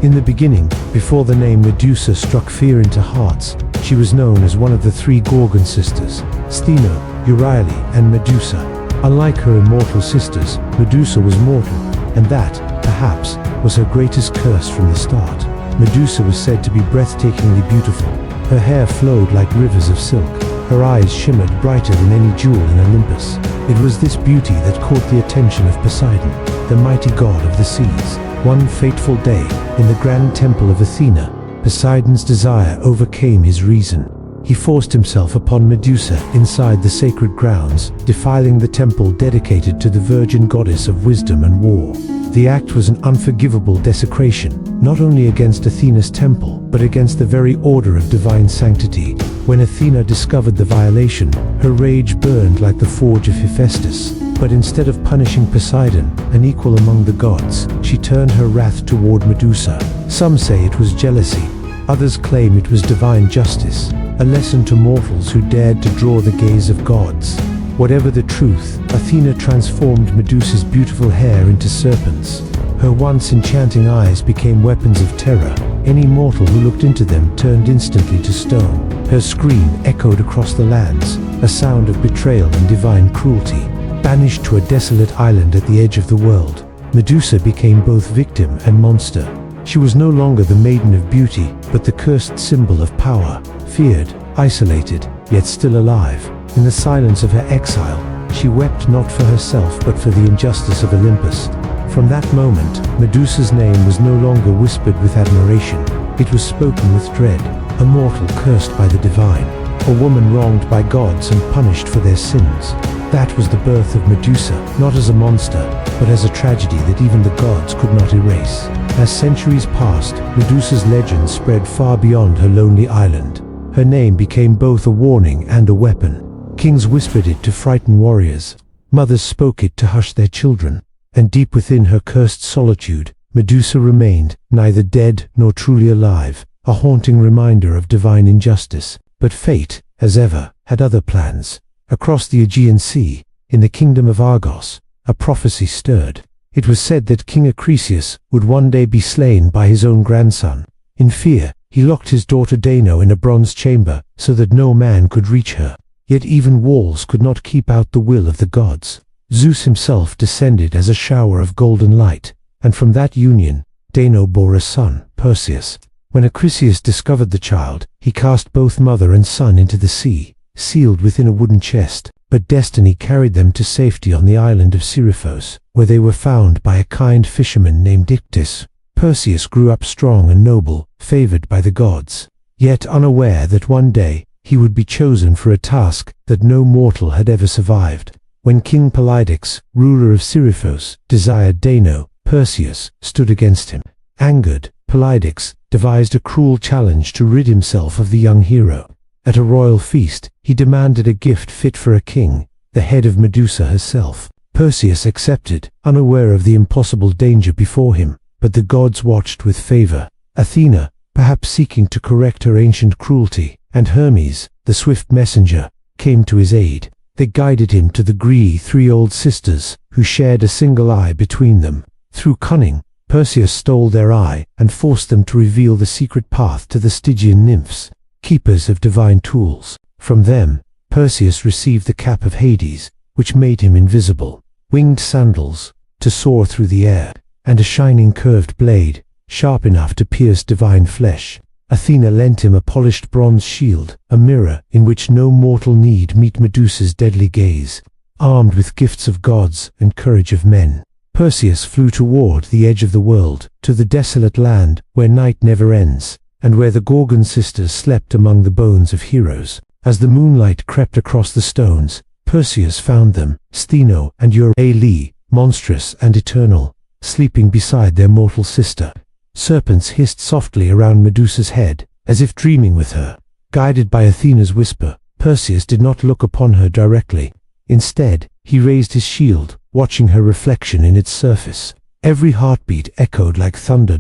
In the beginning, before the name Medusa struck fear into hearts, she was known as one of the three Gorgon sisters, Stheno, Euryale, and Medusa. Unlike her immortal sisters, Medusa was mortal, and that, perhaps, was her greatest curse from the start. Medusa was said to be breathtakingly beautiful. Her hair flowed like rivers of silk. Her eyes shimmered brighter than any jewel in Olympus. It was this beauty that caught the attention of Poseidon, the mighty god of the seas. One fateful day, in the grand temple of Athena, Poseidon's desire overcame his reason. He forced himself upon Medusa inside the sacred grounds, defiling the temple dedicated to the virgin goddess of wisdom and war. The act was an unforgivable desecration, not only against Athena's temple, but against the very order of divine sanctity. When Athena discovered the violation, her rage burned like the forge of Hephaestus. But instead of punishing Poseidon, an equal among the gods, she turned her wrath toward Medusa. Some say it was jealousy, others claim it was divine justice, a lesson to mortals who dared to draw the gaze of gods. Whatever the truth, Athena transformed Medusa's beautiful hair into serpents. Her once enchanting eyes became weapons of terror. Any mortal who looked into them turned instantly to stone. Her scream echoed across the lands, a sound of betrayal and divine cruelty. Banished to a desolate island at the edge of the world, Medusa became both victim and monster. She was no longer the maiden of beauty, but the cursed symbol of power, feared, isolated, yet still alive. In the silence of her exile, she wept not for herself but for the injustice of Olympus. From that moment, Medusa's name was no longer whispered with admiration. It was spoken with dread, a mortal cursed by the divine, a woman wronged by gods and punished for their sins. That was the birth of Medusa, not as a monster, but as a tragedy that even the gods could not erase. As centuries passed, Medusa's legend spread far beyond her lonely island. Her name became both a warning and a weapon. Kings whispered it to frighten warriors. Mothers spoke it to hush their children. And deep within her cursed solitude, Medusa remained, neither dead nor truly alive, a haunting reminder of divine injustice. But fate, as ever, had other plans. Across the Aegean Sea, in the kingdom of Argos, a prophecy stirred. It was said that King Acrisius would one day be slain by his own grandson. In fear, he locked his daughter Dano in a bronze chamber so that no man could reach her. Yet even walls could not keep out the will of the gods. Zeus himself descended as a shower of golden light, and from that union, Dano bore a son, Perseus. When Acrisius discovered the child, he cast both mother and son into the sea, sealed within a wooden chest, but destiny carried them to safety on the island of Seriphos, where they were found by a kind fisherman named Ichthys. Perseus grew up strong and noble, favored by the gods, yet unaware that one day he would be chosen for a task that no mortal had ever survived. When King Polydics, ruler of Seriphos, desired Dano, Perseus stood against him. Angered, Polydics devised a cruel challenge to rid himself of the young hero. At a royal feast, he demanded a gift fit for a king, the head of Medusa herself. Perseus accepted, unaware of the impossible danger before him, but the gods watched with favor. Athena, perhaps seeking to correct her ancient cruelty, and Hermes, the swift messenger, came to his aid. They guided him to the three old sisters, who shared a single eye between them. Through cunning, Perseus stole their eye and forced them to reveal the secret path to the Stygian nymphs, keepers of divine tools. From them, Perseus received the cap of Hades, which made him invisible, winged sandals, to soar through the air, and a shining curved blade, sharp enough to pierce divine flesh. Athena lent him a polished bronze shield, a mirror in which no mortal need meet Medusa's deadly gaze. Armed with gifts of gods and courage of men, Perseus flew toward the edge of the world, to the desolate land where night never ends, and where the Gorgon sisters slept among the bones of heroes. As the moonlight crept across the stones, Perseus found them, Stheno and Euryale, monstrous and eternal, sleeping beside their mortal sister. Serpents hissed softly around Medusa's head, as if dreaming with her. Guided by Athena's whisper, Perseus did not look upon her directly. Instead, he raised his shield, watching her reflection in its surface. Every heartbeat echoed like thunder.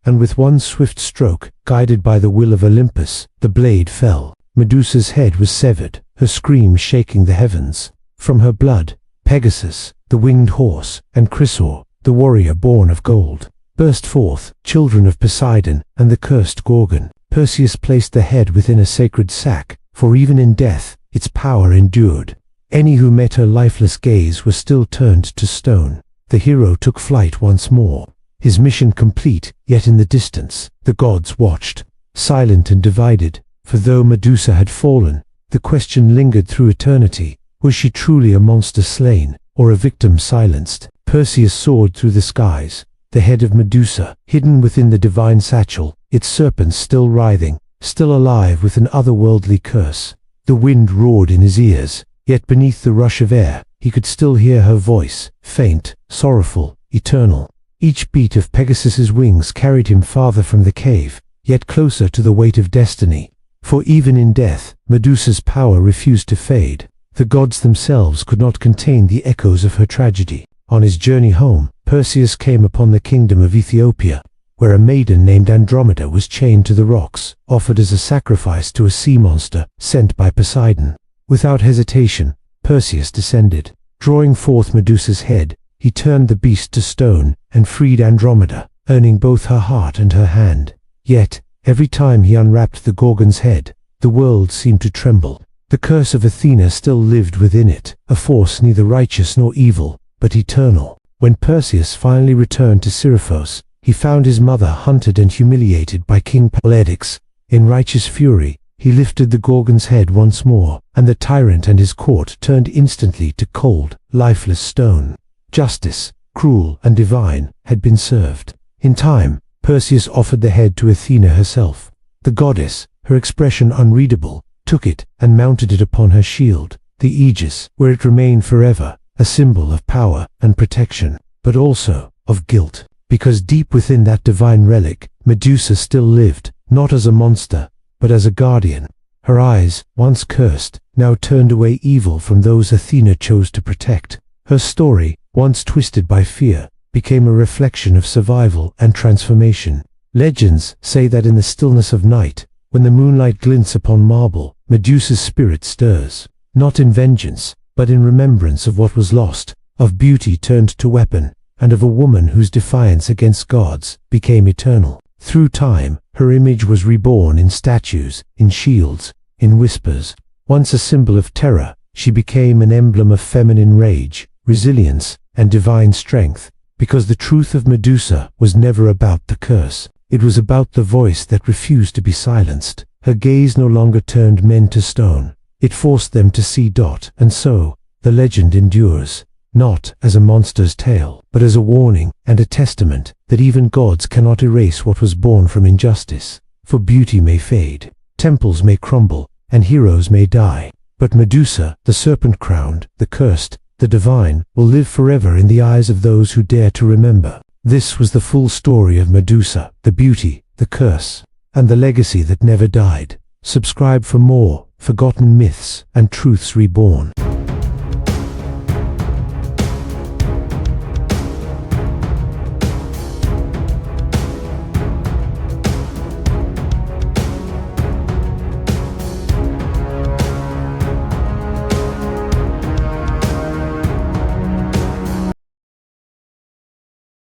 And with one swift stroke, guided by the will of Olympus, the blade fell. Medusa's head was severed, her scream shaking the heavens. From her blood, Pegasus, the winged horse, and Chrysaor, the warrior born of gold, burst forth, children of Poseidon and the cursed Gorgon. Perseus placed the head within a sacred sack, for even in death, its power endured. Any who met her lifeless gaze were still turned to stone. The hero took flight once more. His mission complete, yet in the distance, the gods watched, silent and divided, for though Medusa had fallen, the question lingered through eternity: was she truly a monster slain, or a victim silenced? Perseus soared through the skies, the head of Medusa, hidden within the divine satchel, its serpents still writhing, still alive with an otherworldly curse. The wind roared in his ears, yet beneath the rush of air, he could still hear her voice, faint, sorrowful, eternal. Each beat of Pegasus's wings carried him farther from the cave, yet closer to the weight of destiny. For even in death, Medusa's power refused to fade. The gods themselves could not contain the echoes of her tragedy. On his journey home, Perseus came upon the kingdom of Ethiopia, where a maiden named Andromeda was chained to the rocks, offered as a sacrifice to a sea monster sent by Poseidon. Without hesitation, Perseus descended. Drawing forth Medusa's head, he turned the beast to stone and freed Andromeda, earning both her heart and her hand. Yet, every time he unwrapped the Gorgon's head, the world seemed to tremble. The curse of Athena still lived within it, a force neither righteous nor evil, but eternal. When Perseus finally returned to Seriphos, he found his mother hunted and humiliated by King Pallades. In righteous fury, he lifted the Gorgon's head once more, and the tyrant and his court turned instantly to cold, lifeless stone. Justice, cruel and divine, had been served. In time, Perseus offered the head to Athena herself. The goddess, her expression unreadable, took it and mounted it upon her shield, the aegis, where it remained forever, a symbol of power and protection, but also of guilt. Because deep within that divine relic, Medusa still lived, not as a monster, but as a guardian. Her eyes, once cursed, now turned away evil from those Athena chose to protect. Her story, once twisted by fear, became a reflection of survival and transformation. Legends say that in the stillness of night, when the moonlight glints upon marble, Medusa's spirit stirs, not in vengeance, but in remembrance of what was lost, of beauty turned to weapon, and of a woman whose defiance against gods became eternal. Through time, her image was reborn in statues, in shields, in whispers. Once a symbol of terror, she became an emblem of feminine rage, resilience, and divine strength, because the truth of Medusa was never about the curse. It was about the voice that refused to be silenced. Her gaze no longer turned men to stone. It forced them to see. And so, the legend endures, not as a monster's tale, but as a warning and a testament that even gods cannot erase what was born from injustice. For beauty may fade, temples may crumble, and heroes may die, but Medusa, the serpent-crowned, the cursed, the divine, will live forever in the eyes of those who dare to remember. This was the full story of Medusa, the beauty, the curse, and the legacy that never died. Subscribe for more forgotten myths and truths reborn.